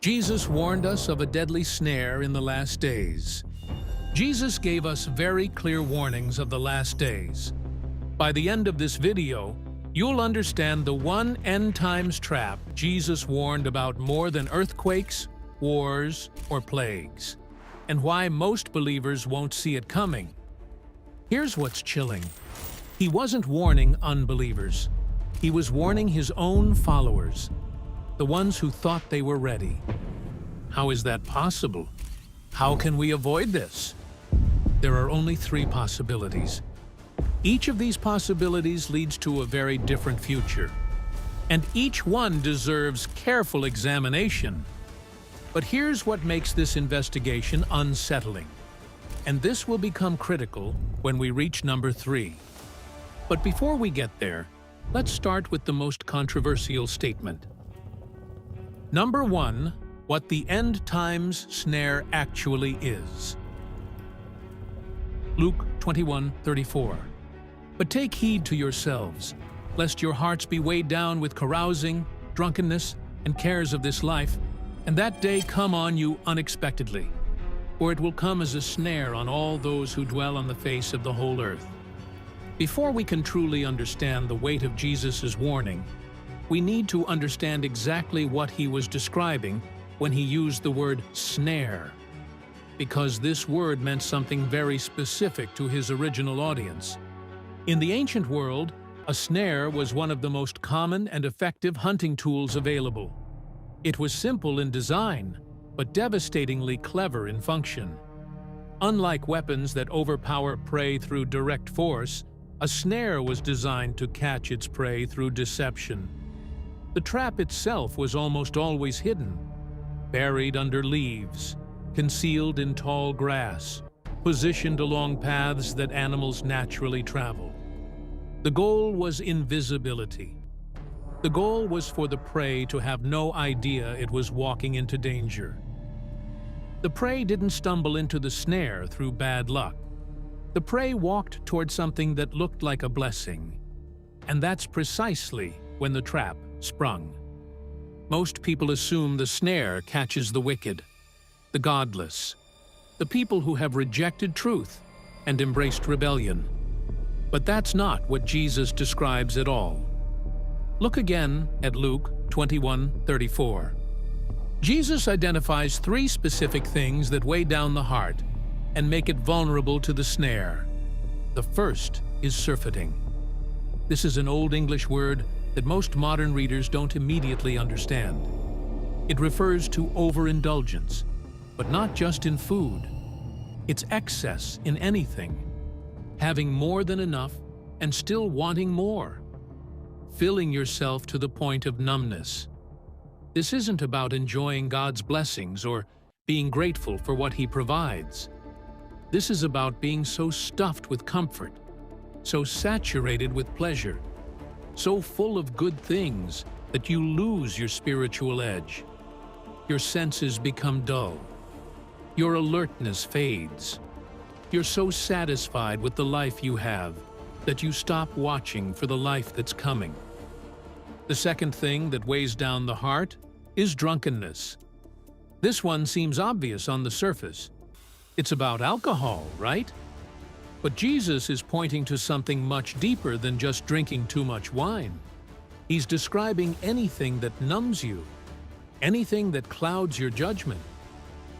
Jesus warned us of a deadly snare in the last days. Jesus gave us very clear warnings of the last days. By the end of this video, you'll understand the one end times trap Jesus warned about more than earthquakes, wars, or plagues, and why most believers won't see it coming. Here's what's chilling. He wasn't warning unbelievers. He was warning his own followers, the ones who thought they were ready. How is that possible? How can we avoid this? There are only three possibilities. Each of these possibilities leads to a very different future, and each one deserves careful examination. But here's what makes this investigation unsettling, and this will become critical when we reach number 3. But before we get there, let's start with the most controversial statement. Number 1, what the end times snare actually is. Luke 21:34. But take heed to yourselves, lest your hearts be weighed down with carousing, drunkenness, and cares of this life, and that day come on you unexpectedly. For it will come as a snare on all those who dwell on the face of the whole earth. Before we can truly understand the weight of Jesus' warning, we need to understand exactly what he was describing when he used the word snare, because this word meant something very specific to his original audience. In the ancient world, a snare was one of the most common and effective hunting tools available. It was simple in design, but devastatingly clever in function. Unlike weapons that overpower prey through direct force, a snare was designed to catch its prey through deception. The trap itself was almost always hidden, buried under leaves, concealed in tall grass, positioned along paths that animals naturally travel. The goal was invisibility. The goal was for the prey to have no idea it was walking into danger. The prey didn't stumble into the snare through bad luck. The prey walked toward something that looked like a blessing. And that's precisely when the trap sprung. Most people assume the snare catches the wicked, the godless, the people who have rejected truth and embraced rebellion. But that's not what Jesus describes at all. Look again at Luke 21:34. Jesus identifies 3 specific things that weigh down the heart and make it vulnerable to the snare. The first is surfeiting. This is an Old English word that most modern readers don't immediately understand. It refers to overindulgence, but not just in food. It's excess in anything. Having more than enough and still wanting more. Filling yourself to the point of numbness. This isn't about enjoying God's blessings or being grateful for what He provides. This is about being so stuffed with comfort, so saturated with pleasure, so full of good things that you lose your spiritual edge. Your senses become dull. Your alertness fades. You're so satisfied with the life you have that you stop watching for the life that's coming. The second thing that weighs down the heart is drunkenness. This one seems obvious on the surface. It's about alcohol, right? But Jesus is pointing to something much deeper than just drinking too much wine. He's describing anything that numbs you, anything that clouds your judgment,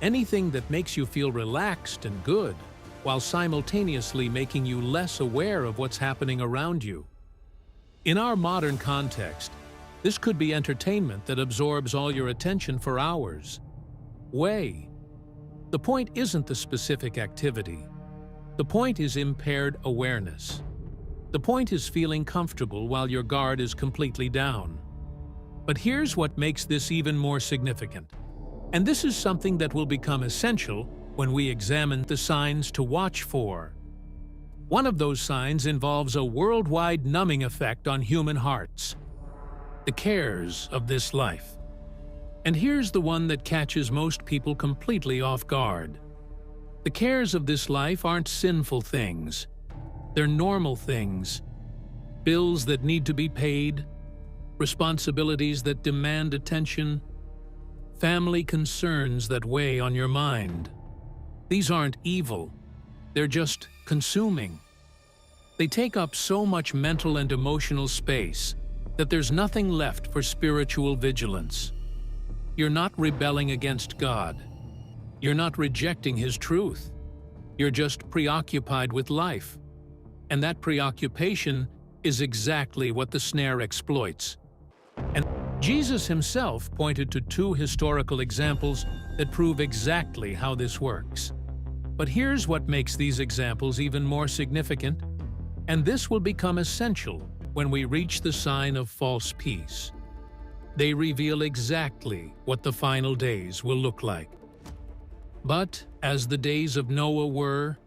anything that makes you feel relaxed and good, while simultaneously making you less aware of what's happening around you. In our modern context, this could be entertainment that absorbs all your attention for hours. The point isn't the specific activity. The point is impaired awareness. The point is feeling comfortable while your guard is completely down. But here's what makes this even more significant. And this is something that will become essential when we examine the signs to watch for. One of those signs involves a worldwide numbing effect on human hearts. The cares of this life. And here's the one that catches most people completely off guard. The cares of this life aren't sinful things. They're normal things. Bills that need to be paid, responsibilities that demand attention, family concerns that weigh on your mind. These aren't evil, they're just consuming. They take up so much mental and emotional space that there's nothing left for spiritual vigilance. You're not rebelling against God. You're not rejecting His truth. You're just preoccupied with life. And that preoccupation is exactly what the snare exploits. And Jesus Himself pointed to two historical examples that prove exactly how this works. But here's what makes these examples even more significant, and this will become essential when we reach the sign of false peace. They reveal exactly what the final days will look like. But as the days of Noah were,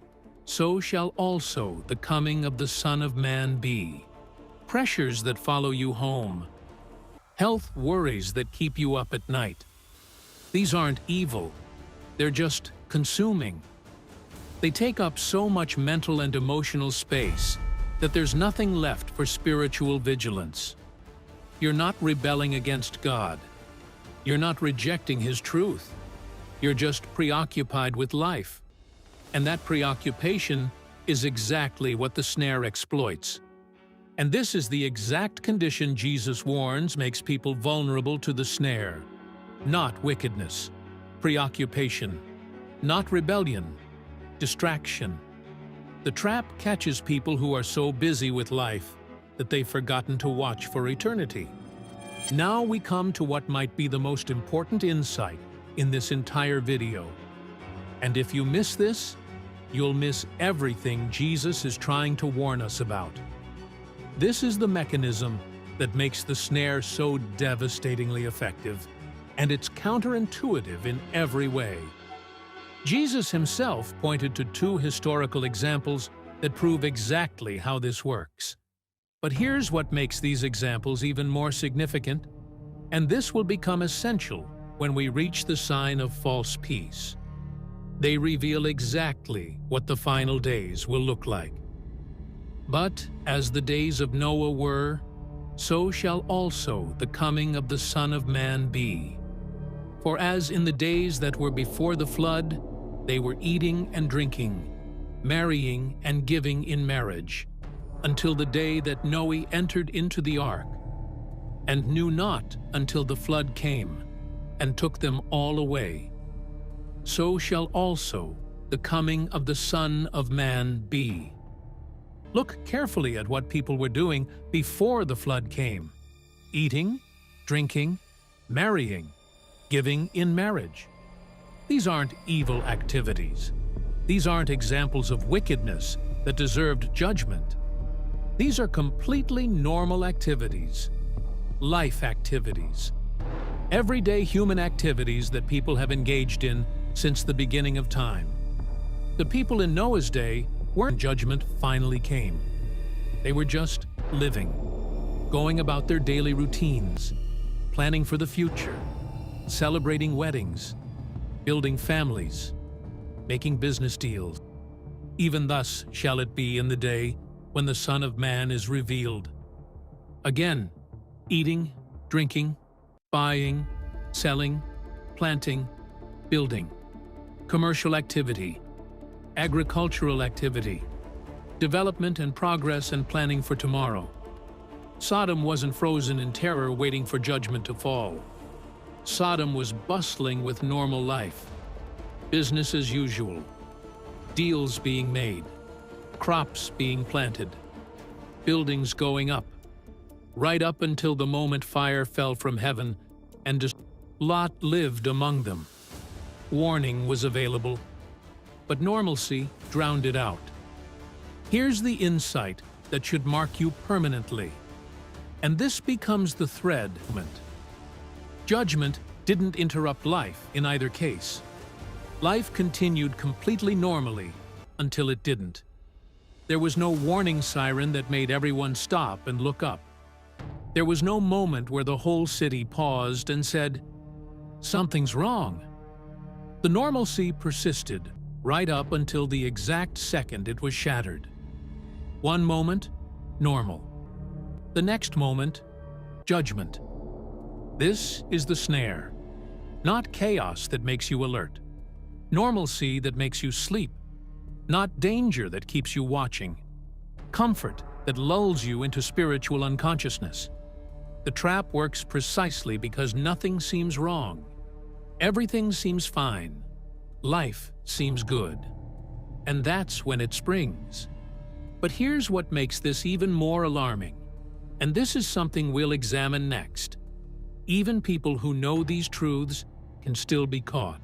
so shall also the coming of the Son of Man be. Pressures that follow you home, health worries that keep you up at night. These aren't evil, they're just consuming. They take up so much mental and emotional space that there's nothing left for spiritual vigilance. You're not rebelling against God. You're not rejecting His truth. You're just preoccupied with life. And that preoccupation is exactly what the snare exploits. And this is the exact condition Jesus warns makes people vulnerable to the snare. Not wickedness, preoccupation, not rebellion, distraction. The trap catches people who are so busy with life that they've forgotten to watch for eternity. Now we come to what might be the most important insight in this entire video. And if you miss this, you'll miss everything Jesus is trying to warn us about. This is the mechanism that makes the snare so devastatingly effective, and it's counterintuitive in every way. Jesus Himself pointed to two historical examples that prove exactly how this works. But here's what makes these examples even more significant, and this will become essential when we reach the sign of false peace. They reveal exactly what the final days will look like. But as the days of Noah were, so shall also the coming of the Son of Man be. For as in the days that were before the flood, they were eating and drinking, marrying and giving in marriage, until the day that Noah entered into the ark, and knew not until the flood came, and took them all away. So shall also the coming of the Son of Man be. Look carefully at what people were doing before the flood came: eating, drinking, marrying, giving in marriage. These aren't evil activities. These aren't examples of wickedness that deserved judgment. These are completely normal activities, life activities, everyday human activities that people have engaged in since the beginning of time. The people in Noah's day weren't. Judgment finally came. They were just living, going about their daily routines, planning for the future, celebrating weddings, building families, making business deals. Even thus shall it be in the day when the Son of Man is revealed. Again, eating, drinking, buying, selling, planting, building, commercial activity, agricultural activity, development and progress and planning for tomorrow. Sodom wasn't frozen in terror waiting for judgment to fall. Sodom was bustling with normal life, business as usual, deals being made, crops being planted, buildings going up, right up until the moment fire fell from heaven and Lot lived among them. Warning was available, but normalcy drowned it out. Here's the insight that should mark you permanently, and this becomes the thread. Judgment didn't interrupt life in either case. Life continued completely normally until it didn't. There was no warning siren that made everyone stop and look up. There was no moment where the whole city paused and said, "Something's wrong." The normalcy persisted right up until the exact second it was shattered. One moment, normal. The next moment, judgment. This is the snare. Not chaos that makes you alert. Normalcy that makes you sleep. Not danger that keeps you watching. Comfort that lulls you into spiritual unconsciousness. The trap works precisely because nothing seems wrong. Everything seems fine. Life seems good. And that's when it springs. But here's what makes this even more alarming. And this is something we'll examine next. Even people who know these truths can still be caught.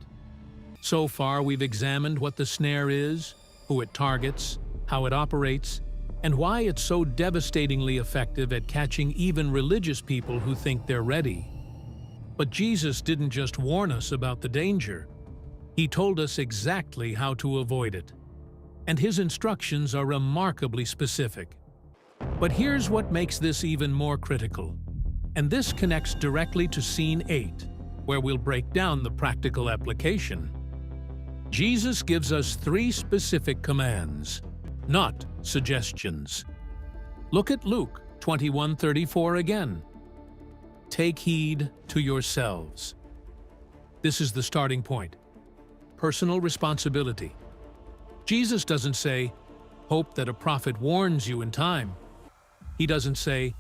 So far, we've examined what the snare is, who it targets, how it operates, and why it's so devastatingly effective at catching even religious people who think they're ready. But Jesus didn't just warn us about the danger. He told us exactly how to avoid it. And his instructions are remarkably specific. But here's what makes this even more critical. And this connects directly to Scene 8, where we'll break down the practical application. Jesus gives us 3 specific commands, not suggestions. Look at Luke 21:34 again. Take heed to yourselves. This is the starting point. Personal responsibility. Jesus doesn't say, hope that a prophet warns you in time. He doesn't say,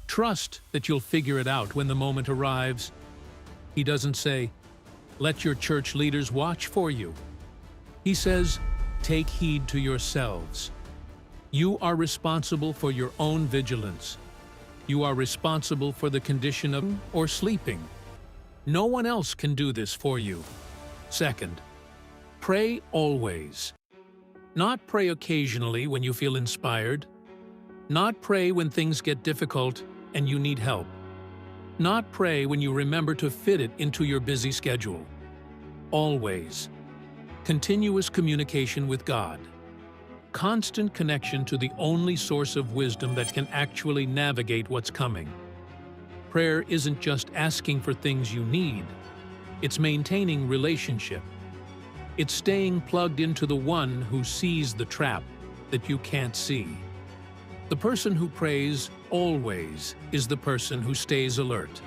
trust that you'll figure it out when the moment arrives. He doesn't say, let your church leaders watch for you. He says, take heed to yourselves. You are responsible for your own vigilance. You are responsible for the condition of or sleeping. No one else can do this for you. Second, pray always. Not pray occasionally when you feel inspired. Not pray when things get difficult and you need help. Not pray when you remember to fit it into your busy schedule. Always. Continuous communication with God. Constant connection to the only source of wisdom that can actually navigate what's coming. Prayer isn't just asking for things you need. It's maintaining relationship. It's staying plugged into the one who sees the trap that you can't see. The person who prays always is the person who stays alert.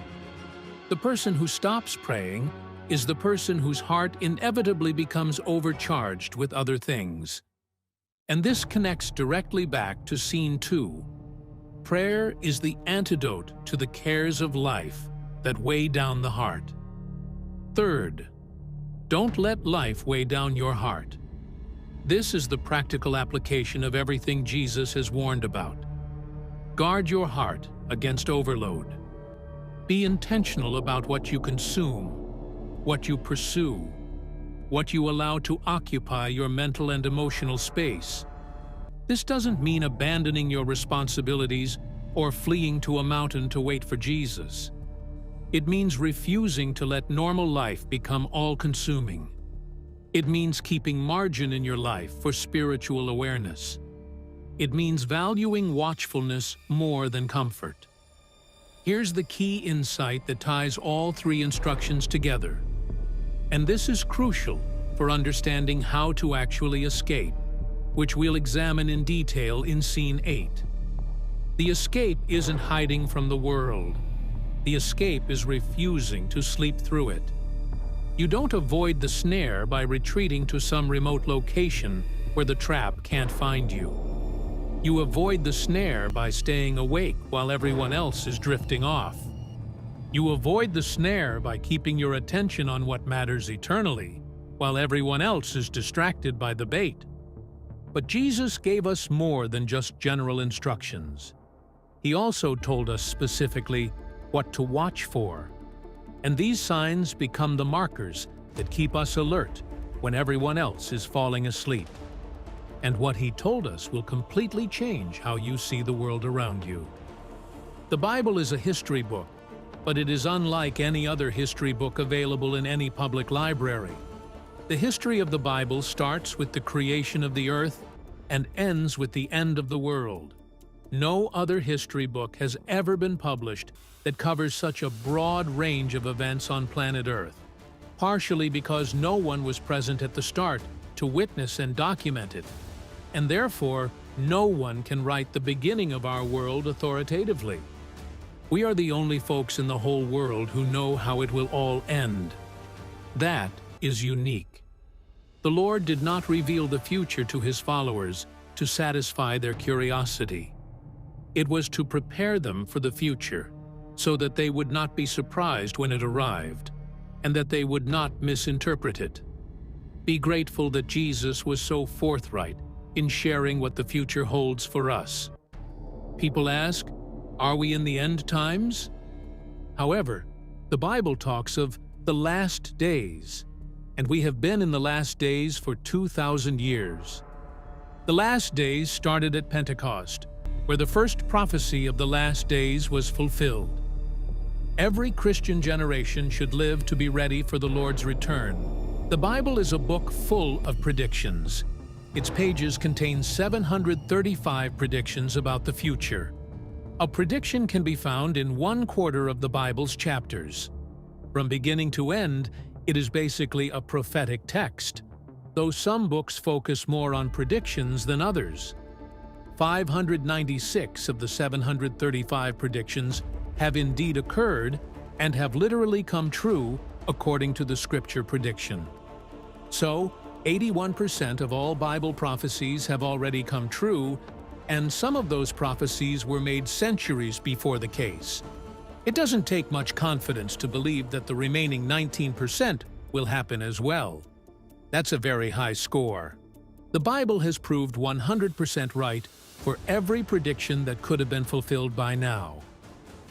The person who stops praying is the person whose heart inevitably becomes overcharged with other things. And this connects directly back to Scene 2. Prayer is the antidote to the cares of life that weigh down the heart. Third, don't let life weigh down your heart. This is the practical application of everything Jesus has warned about. Guard your heart against overload. Be intentional about what you consume, what you pursue, what you allow to occupy your mental and emotional space. This doesn't mean abandoning your responsibilities or fleeing to a mountain to wait for Jesus. It means refusing to let normal life become all-consuming. It means keeping margin in your life for spiritual awareness. It means valuing watchfulness more than comfort. Here's the key insight that ties all 3 instructions together. And this is crucial for understanding how to actually escape, which we'll examine in detail in Scene 8. The escape isn't hiding from the world. The escape is refusing to sleep through it. You don't avoid the snare by retreating to some remote location where the trap can't find you. You avoid the snare by staying awake while everyone else is drifting off. You avoid the snare by keeping your attention on what matters eternally, while everyone else is distracted by the bait. But Jesus gave us more than just general instructions. He also told us specifically what to watch for. And these signs become the markers that keep us alert when everyone else is falling asleep. And what he told us will completely change how you see the world around you. The Bible is a history book, but it is unlike any other history book available in any public library. The history of the Bible starts with the creation of the earth and ends with the end of the world. No other history book has ever been published that covers such a broad range of events on planet Earth, partially because no one was present at the start to witness and document it, and therefore no one can write the beginning of our world authoritatively. We are the only folks in the whole world who know how it will all end. That is unique. The Lord did not reveal the future to his followers to satisfy their curiosity. It was to prepare them for the future, so that they would not be surprised when it arrived, and that they would not misinterpret it. Be grateful that Jesus was so forthright in sharing what the future holds for us. People ask, are we in the end times? However, the Bible talks of the last days, and we have been in the last days for 2,000 years. The last days started at Pentecost, where the first prophecy of the last days was fulfilled. Every Christian generation should live to be ready for the Lord's return. The Bible is a book full of predictions. Its pages contain 735 predictions about the future. A prediction can be found in 1/4 of the Bible's chapters. From beginning to end, it is basically a prophetic text, though some books focus more on predictions than others. 596 of the 735 predictions have indeed occurred and have literally come true according to the scripture prediction. So, 81% of all Bible prophecies have already come true, and some of those prophecies were made centuries before the case. It doesn't take much confidence to believe that the remaining 19% will happen as well. That's a very high score. The Bible has proved 100% right for every prediction that could have been fulfilled by now.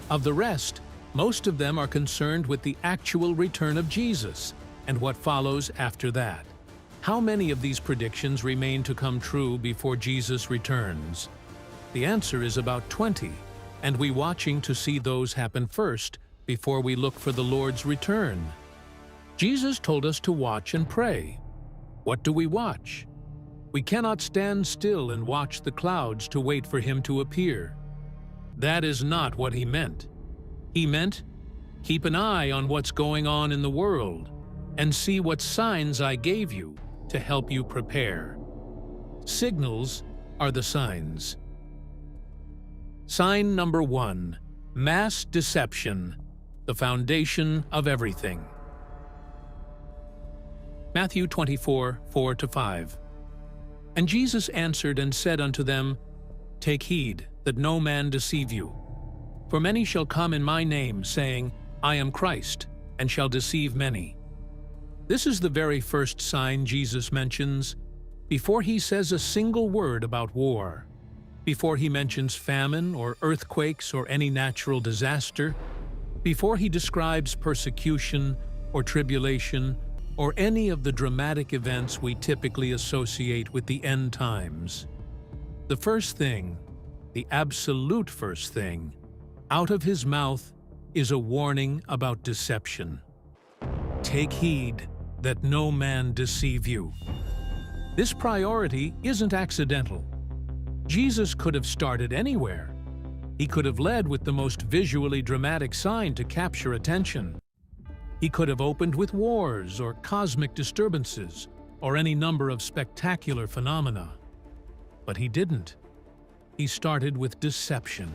Of the rest, most of them are concerned with the actual return of Jesus and what follows after that. How many of these predictions remain to come true before Jesus returns? The answer is about 20, and we're watching to see those happen first before we look for the Lord's return. Jesus told us to watch and pray. What do we watch? We cannot stand still and watch the clouds to wait for him to appear. That is not what he meant. He meant, keep an eye on what's going on in the world and see what signs I gave you to help you prepare. Signals are the signs. Sign number 1, mass deception, the foundation of everything. Matthew 24, 4-5. And Jesus answered and said unto them, Take heed that no man deceive you. For many shall come in my name, saying, I am Christ, and shall deceive many. This is the very first sign Jesus mentions before he says a single word about war, before he mentions famine or earthquakes or any natural disaster, before he describes persecution or tribulation or any of the dramatic events we typically associate with the end times. The first thing, the absolute first thing, out of his mouth is a warning about deception. Take heed that no man deceive you. This priority isn't accidental. Jesus could have started anywhere. He could have led with the most visually dramatic sign to capture attention. He could have opened with wars or cosmic disturbances or any number of spectacular phenomena. But he didn't. He started with deception.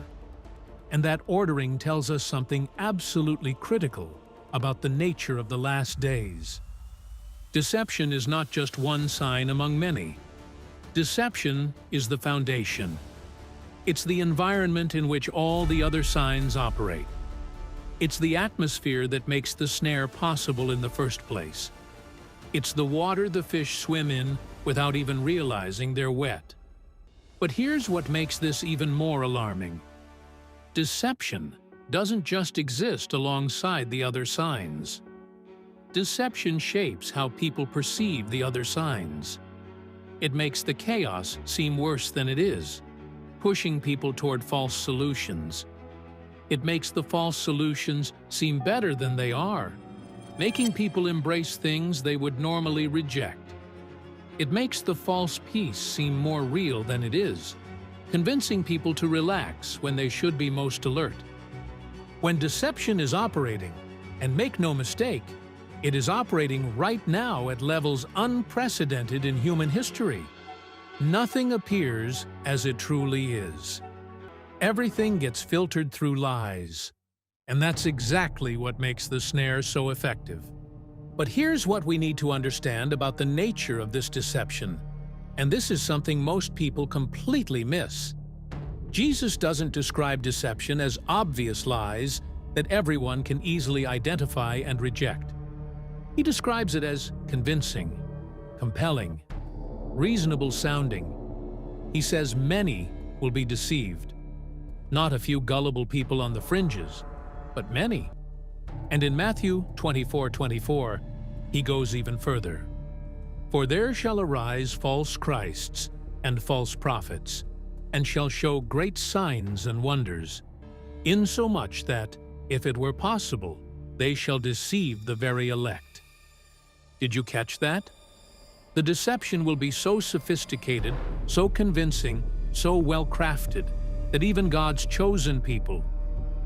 And that ordering tells us something absolutely critical about the nature of the last days. Deception is not just one sign among many. Deception is the foundation. It's the environment in which all the other signs operate. It's the atmosphere that makes the snare possible in the first place. It's the water the fish swim in without even realizing they're wet. But here's what makes this even more alarming. Deception doesn't just exist alongside the other signs. Deception shapes how people perceive the other signs. It makes the chaos seem worse than it is, pushing people toward false solutions. It makes the false solutions seem better than they are, making people embrace things they would normally reject. It makes the false peace seem more real than it is, convincing people to relax when they should be most alert. When deception is operating, and make no mistake, it is operating right now at levels unprecedented in human history. Nothing appears as it truly is. Everything gets filtered through lies, and that's exactly what makes the snare so effective. But here's what we need to understand about the nature of this deception, and this is something most people completely miss. Jesus doesn't describe deception as obvious lies that everyone can easily identify and reject. He describes it as convincing, compelling, reasonable sounding. He says many will be deceived. Not a few gullible people on the fringes, but many. And in Matthew 24:24, he goes even further. For there shall arise false Christs and false prophets, and shall show great signs and wonders, insomuch that, if it were possible, they shall deceive the very elect. Did you catch that? The deception will be so sophisticated, so convincing, so well-crafted, that even God's chosen people,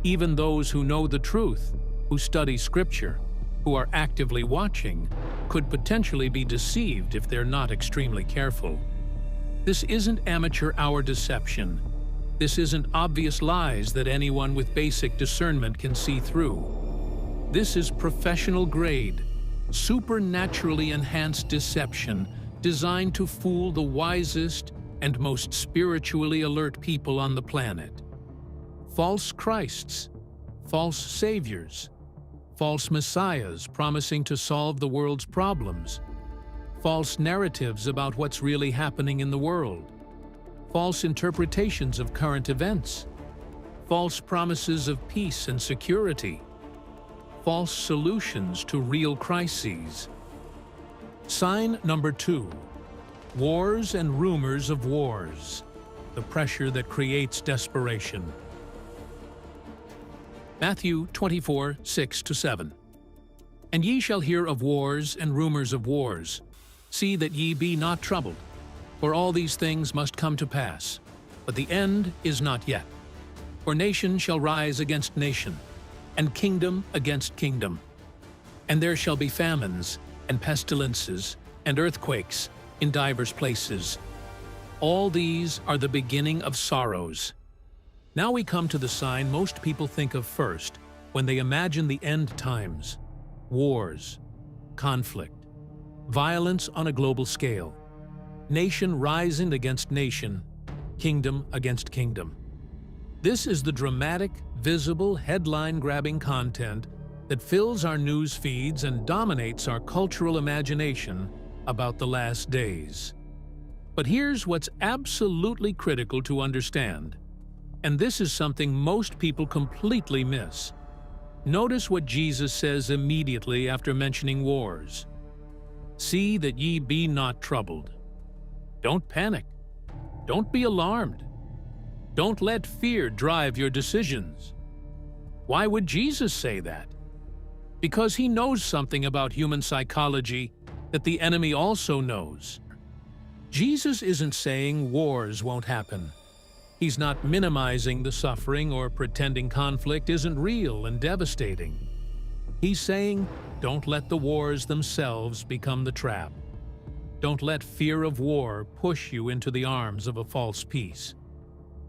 even those who know the truth, who study Scripture, who are actively watching, could potentially be deceived if they're not extremely careful. This isn't amateur hour deception. This isn't obvious lies that anyone with basic discernment can see through. This is professional-grade, supernaturally enhanced deception designed to fool the wisest and most spiritually alert people on the planet. False Christs, false saviors, false messiahs promising to solve the world's problems, false narratives about what's really happening in the world, false interpretations of current events, false promises of peace and security, false solutions to real crises. Sign number 2, wars and rumors of wars, the pressure that creates desperation. Matthew 24:6-7. And ye shall hear of wars and rumors of wars. See that ye be not troubled, for all these things must come to pass, but the end is not yet. For nation shall rise against nation, and kingdom against kingdom. And there shall be famines, and pestilences, and earthquakes in divers places. All these are the beginning of sorrows. Now we come to the sign most people think of first when they imagine the end times: wars, conflict, violence on a global scale, nation rising against nation, kingdom against kingdom. This is the dramatic, visible, headline-grabbing content that fills our news feeds and dominates our cultural imagination about the last days. But here's what's absolutely critical to understand, and this is something most people completely miss. Notice what Jesus says immediately after mentioning wars. See that ye be not troubled. Don't panic. Don't be alarmed. Don't let fear drive your decisions. Why would Jesus say that? Because he knows something about human psychology that the enemy also knows. Jesus isn't saying wars won't happen. He's not minimizing the suffering or pretending conflict isn't real and devastating. He's saying, don't let the wars themselves become the trap. Don't let fear of war push you into the arms of a false peace.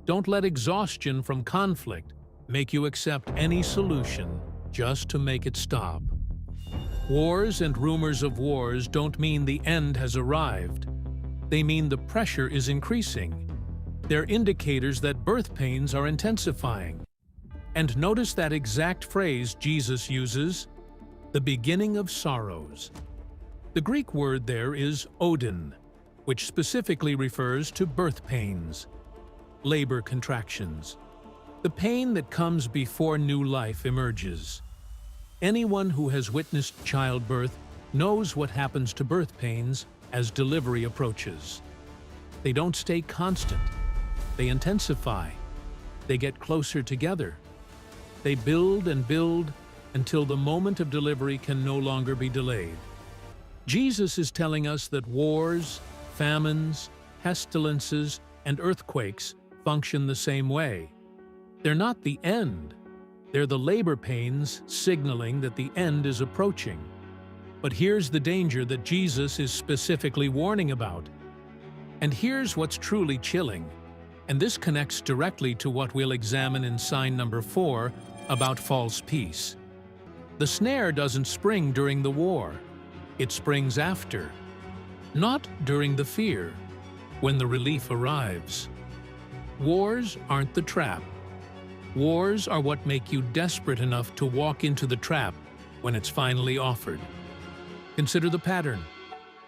Don't let exhaustion from conflict make you accept any solution just to make it stop. Wars and rumors of wars don't mean the end has arrived. They mean the pressure is increasing. They're indicators that birth pains are intensifying. And notice that exact phrase Jesus uses, the beginning of sorrows. The Greek word there is odin, which specifically refers to birth pains, labor contractions, the pain that comes before new life emerges. Anyone who has witnessed childbirth knows what happens to birth pains as delivery approaches. They don't stay constant. They intensify. They get closer together. They build and build until the moment of delivery can no longer be delayed. Jesus is telling us that wars, famines, pestilences, and earthquakes function the same way. They're not the end. They're the labor pains signaling that the end is approaching. But here's the danger that Jesus is specifically warning about. And here's what's truly chilling. And this connects directly to what we'll examine in sign number 4 about false peace. The snare doesn't spring during the war. It springs after, not during the fear, when the relief arrives. Wars aren't the trap. Wars are what make you desperate enough to walk into the trap when it's finally offered. Consider the pattern.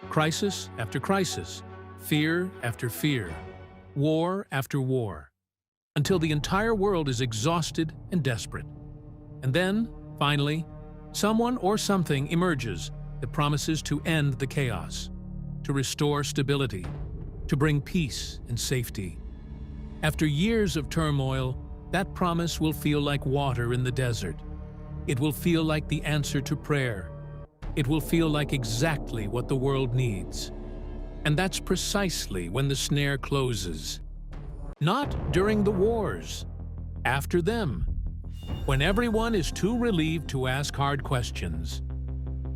Crisis after crisis, fear after fear, war after war, until the entire world is exhausted and desperate. And then, finally, someone or something emerges that promises to end the chaos, to restore stability, to bring peace and safety. After years of turmoil, that promise will feel like water in the desert. It will feel like the answer to prayer. It will feel like exactly what the world needs. And that's precisely when the snare closes. Not during the wars, after them. When everyone is too relieved to ask hard questions.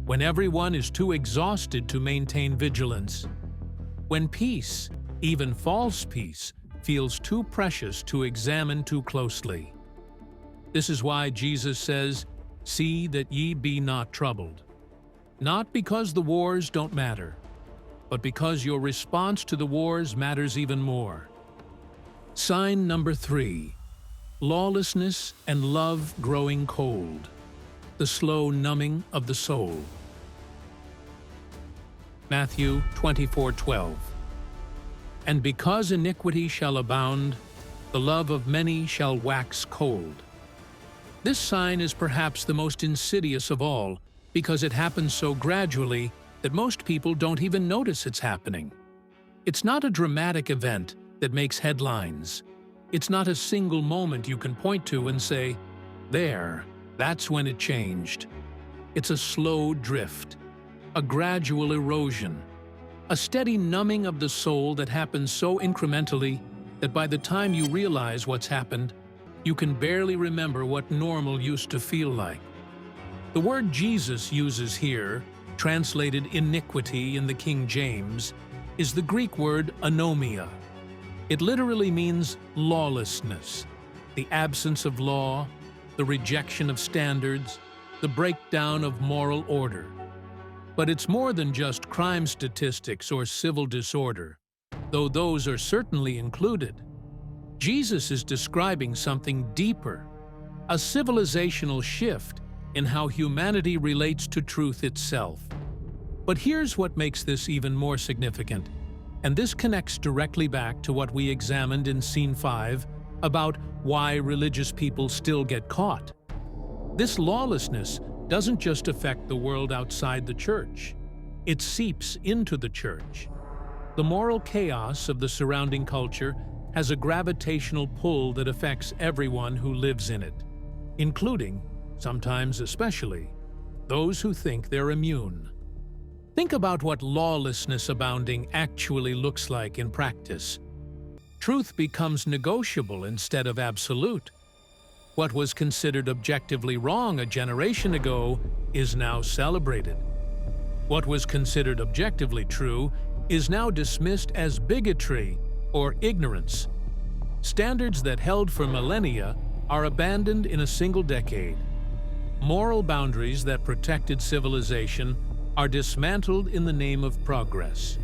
When everyone is too exhausted to maintain vigilance. When peace, even false peace, feels too precious to examine too closely. This is why Jesus says, "See that ye be not troubled." Not because the wars don't matter, but because your response to the wars matters even more. Sign number 3. Lawlessness and love growing cold. The slow numbing of the soul. Matthew 24:12. And because iniquity shall abound, the love of many shall wax cold. This sign is perhaps the most insidious of all, because it happens so gradually that most people don't even notice it's happening. It's not a dramatic event that makes headlines. It's not a single moment you can point to and say, "There, that's when it changed." It's a slow drift, a gradual erosion, a steady numbing of the soul that happens so incrementally that by the time you realize what's happened, you can barely remember what normal used to feel like. The word Jesus uses here, translated iniquity in the King James, is the Greek word anomia. It literally means lawlessness, the absence of law, the rejection of standards, the breakdown of moral order. But it's more than just crime statistics or civil disorder, though those are certainly included. Jesus is describing something deeper, a civilizational shift in how humanity relates to truth itself. But here's what makes this even more significant, and this connects directly back to what we examined in Scene 5 about why religious people still get caught. This lawlessness doesn't just affect the world outside the church. It seeps into the church. The moral chaos of the surrounding culture has a gravitational pull that affects everyone who lives in it, including, sometimes especially, those who think they're immune. Think about what lawlessness abounding actually looks like in practice. Truth becomes negotiable instead of absolute. What was considered objectively wrong a generation ago is now celebrated. What was considered objectively true is now dismissed as bigotry or ignorance. Standards that held for millennia are abandoned in a single decade. Moral boundaries that protected civilization are dismantled in the name of progress.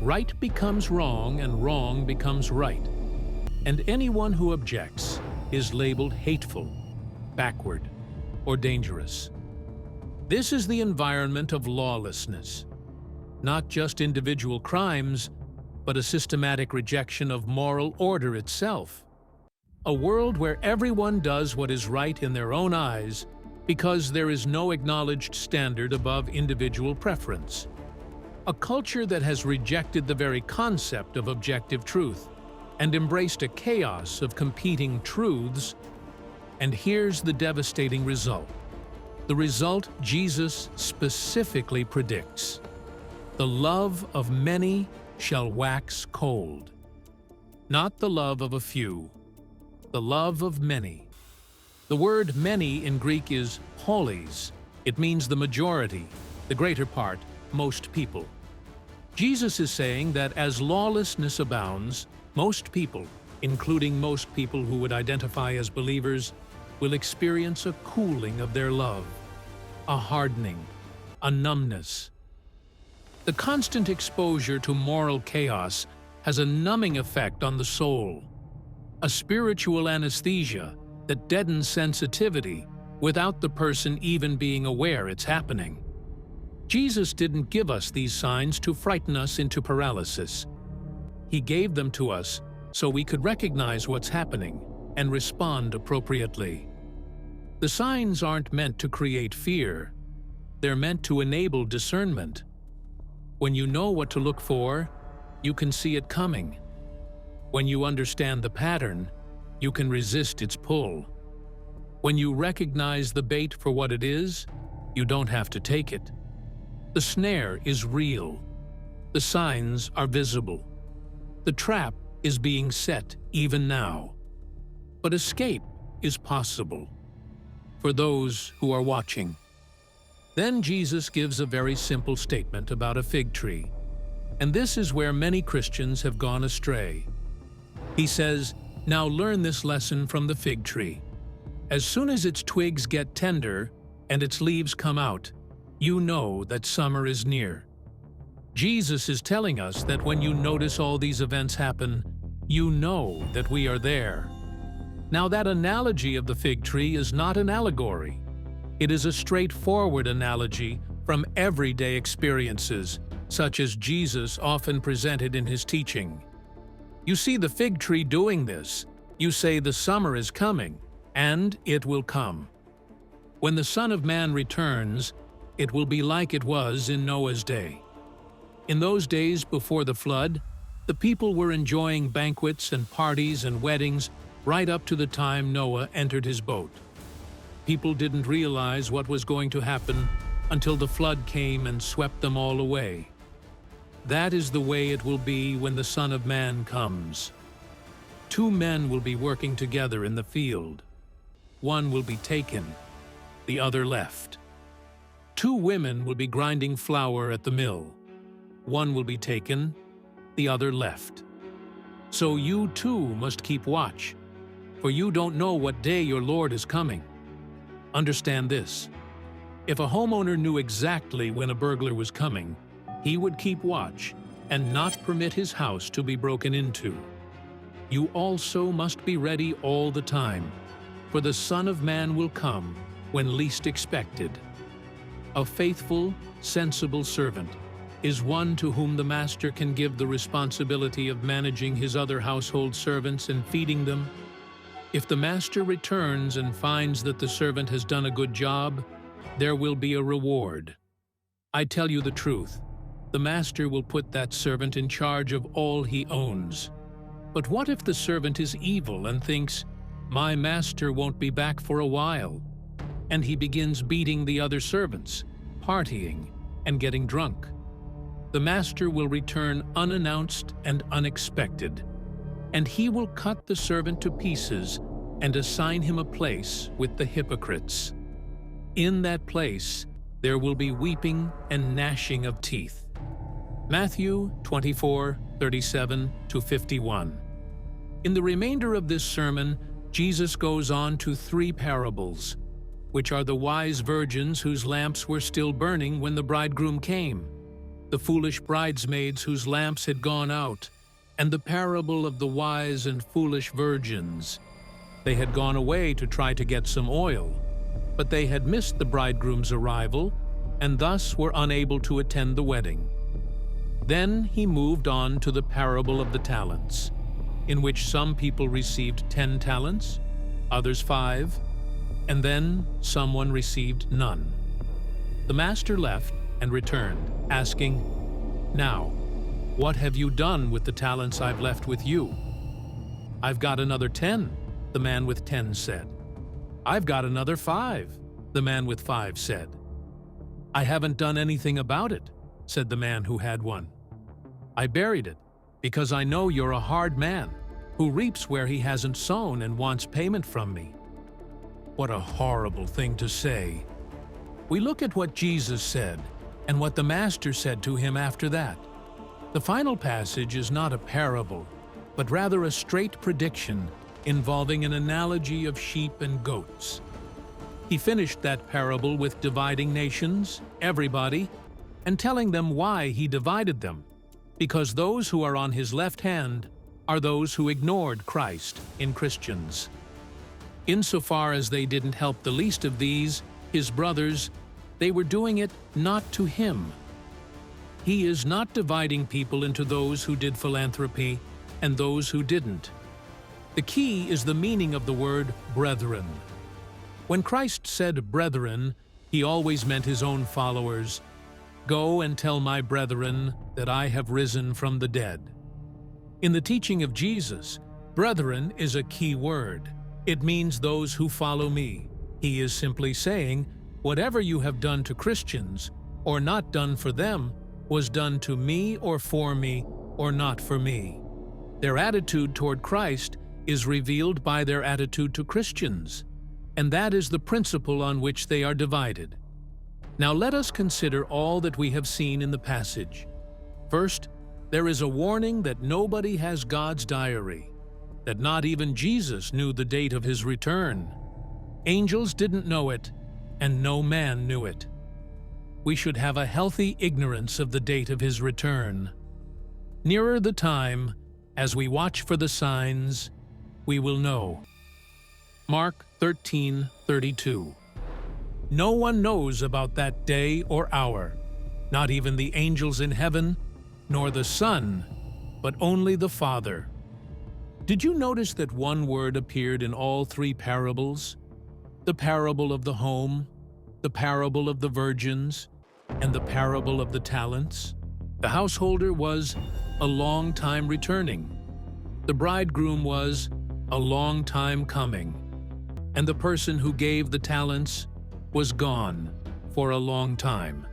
Right becomes wrong and wrong becomes right. And anyone who objects is labeled hateful, backward, or dangerous. This is the environment of lawlessness. Not just individual crimes, but a systematic rejection of moral order itself. A world where everyone does what is right in their own eyes because there is no acknowledged standard above individual preference. A culture that has rejected the very concept of objective truth and embraced a chaos of competing truths. And here's the devastating result. The result Jesus specifically predicts. The love of many shall wax cold. Not the love of a few, the love of many. The word many in Greek is polis. It means the majority, the greater part, most people. Jesus is saying that as lawlessness abounds, most people, including most people who would identify as believers, will experience a cooling of their love, a hardening, a numbness, The constant exposure to moral chaos has a numbing effect on the soul, a spiritual anesthesia that deadens sensitivity without the person even being aware it's happening. Jesus didn't give us these signs to frighten us into paralysis. He gave them to us so we could recognize what's happening and respond appropriately. The signs aren't meant to create fear. They're meant to enable discernment. When you know what to look for, you can see it coming. When you understand the pattern, you can resist its pull. When you recognize the bait for what it is, you don't have to take it. The snare is real. The signs are visible. The trap is being set even now. But escape is possible for those who are watching. Then Jesus gives a very simple statement about a fig tree. And this is where many Christians have gone astray. He says, "Now learn this lesson from the fig tree. As soon as its twigs get tender and its leaves come out, you know that summer is near." Jesus is telling us that when you notice all these events happen, you know that we are there. Now, that analogy of the fig tree is not an allegory. It is a straightforward analogy from everyday experiences, such as Jesus often presented in his teaching. You see the fig tree doing this. You say the summer is coming, and it will come. When the Son of Man returns, it will be like it was in Noah's day. In those days before the flood, the people were enjoying banquets and parties and weddings right up to the time Noah entered his boat. People didn't realize what was going to happen until the flood came and swept them all away. That is the way it will be when the Son of Man comes. 2 men will be working together in the field. One will be taken, the other left. 2 women will be grinding flour at the mill. One will be taken, the other left. So you too must keep watch, for you don't know what day your Lord is coming. Understand this: if a homeowner knew exactly when a burglar was coming, he would keep watch and not permit his house to be broken into. You also must be ready all the time, for the Son of Man will come when least expected. A faithful, sensible servant is one to whom the master can give the responsibility of managing his other household servants and feeding them. If the master returns and finds that the servant has done a good job, there will be a reward. I tell you the truth, the master will put that servant in charge of all he owns. But what if the servant is evil and thinks, "My master won't be back for a while," and he begins beating the other servants, partying, and getting drunk? The master will return unannounced and unexpected, and he will cut the servant to pieces and assign him a place with the hypocrites. In that place, there will be weeping and gnashing of teeth. Matthew 24:37-51. In the remainder of this sermon, Jesus goes on to 3 parables, which are the wise virgins whose lamps were still burning when the bridegroom came, the foolish bridesmaids whose lamps had gone out, and the parable of the wise and foolish virgins. They had gone away to try to get some oil, but they had missed the bridegroom's arrival and thus were unable to attend the wedding. Then he moved on to the parable of the talents, in which some people received 10 talents, others 5, and then someone received none. The master left and returned, asking, "Now, what have you done with the talents I've left with you?" "I've got another 10, the man with 10 said. "I've got another 5, the man with 5 said. "I haven't done anything about it," said the man who had 1. "I buried it, because I know you're a hard man, who reaps where he hasn't sown and wants payment from me." What a horrible thing to say. We look at what Jesus said and what the Master said to him after that. The final passage is not a parable, but rather a straight prediction involving an analogy of sheep and goats. He finished that parable with dividing nations, everybody, and telling them why he divided them, because those who are on his left hand are those who ignored Christ in Christians. Insofar as they didn't help the least of these, his brothers, they were doing it not to him. He is not dividing people into those who did philanthropy and those who didn't. The key is the meaning of the word brethren. When Christ said brethren, he always meant his own followers. Go and tell my brethren that I have risen from the dead. In the teaching of Jesus, brethren is a key word. It means those who follow me. He is simply saying, whatever you have done to Christians, or not done for them, was done to me or for me, or not for me. Their attitude toward Christ is revealed by their attitude to Christians, and that is the principle on which they are divided. Now let us consider all that we have seen in the passage. First, there is a warning that nobody has God's diary, that not even Jesus knew the date of his return. Angels didn't know it, and no man knew it. We should have a healthy ignorance of the date of his return. Nearer the time, as we watch for the signs, we will know. Mark 13:32. No one knows about that day or hour, not even the angels in heaven, nor the Son, but only the Father. Did you notice that one word appeared in all three parables? The parable of the home, the parable of the virgins, and the parable of the talents? The householder was a long time returning. The bridegroom was a long time coming. And the person who gave the talents was gone for a long time.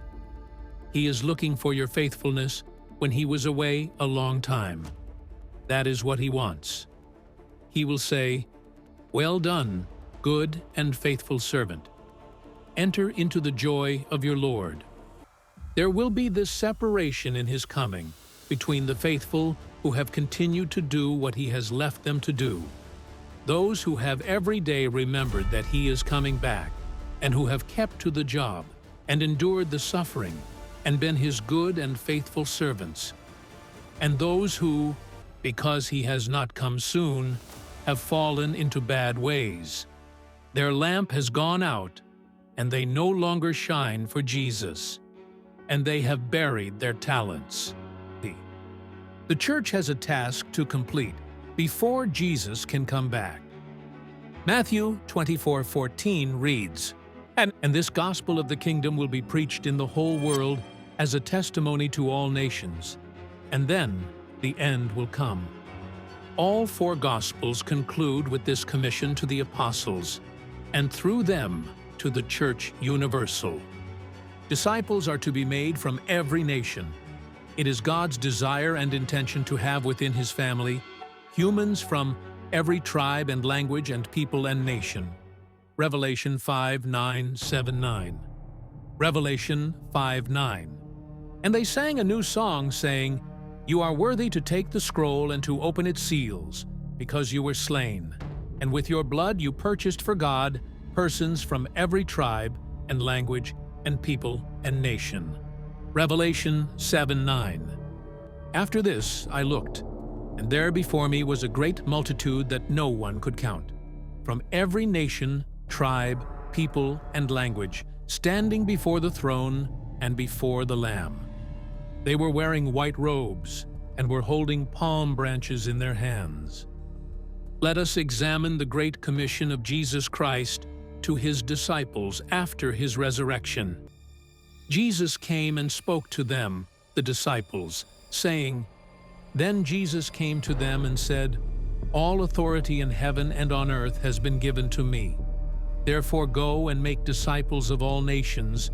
He is looking for your faithfulness when he was away a long time. That is what he wants. He will say, "Well done, good and faithful servant. Enter into the joy of your Lord." There will be this separation in his coming between the faithful who have continued to do what he has left them to do, those who have every day remembered that he is coming back, and who have kept to the job and endured the suffering and been his good and faithful servants, and those who, because he has not come soon, have fallen into bad ways. Their lamp has gone out, and they no longer shine for Jesus, and they have buried their talents. The church has a task to complete before Jesus can come back. Matthew 24:14 reads, And this gospel of the kingdom will be preached in the whole world as a testimony to all nations, and then the end will come. All four Gospels conclude with this commission to the apostles, and through them to the church universal. Disciples are to be made from every nation. It is God's desire and intention to have within his family humans from every tribe and language and people and nation. Revelation 5:9-7-9. Revelation 5:9. And they sang a new song, saying, You are worthy to take the scroll and to open its seals, because you were slain, and with your blood you purchased for God persons from every tribe and language and people and nation. Revelation 7:9. After this I looked, and there before me was a great multitude that no one could count, from every nation, tribe, people, and language, standing before the throne and before the Lamb. They were wearing white robes and were holding palm branches in their hands. Let us examine the great commission of Jesus Christ to his disciples after his resurrection. Jesus came and spoke to them, the disciples, saying, Then Jesus came to them and said, All authority in heaven and on earth has been given to me. Therefore go and make disciples of all nations,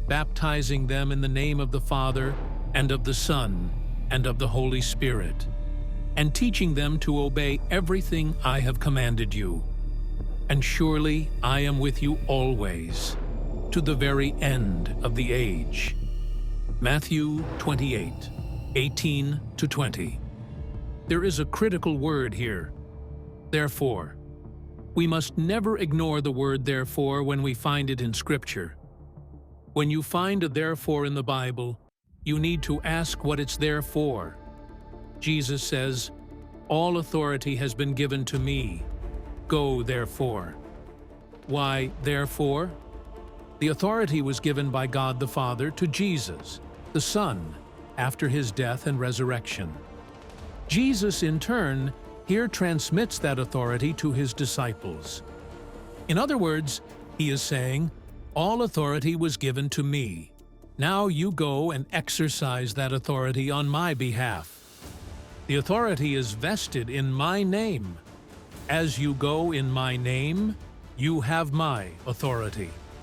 baptizing them in the name of the Father, and of the Son, and of the Holy Spirit, and teaching them to obey everything I have commanded you. And surely I am with you always, to the very end of the age. Matthew 28:18-20. There is a critical word here, therefore. We must never ignore the word therefore when we find it in Scripture. When you find a therefore in the Bible, you need to ask what it's there for. Jesus says, "All authority has been given to me. Go, therefore." Why, therefore? The authority was given by God the Father to Jesus, the Son, after his death and resurrection. Jesus, in turn, here transmits that authority to his disciples. In other words, he is saying, "All authority was given to me. Now you go and exercise that authority on my behalf. The authority is vested in my name. As you go in my name, you have my authority."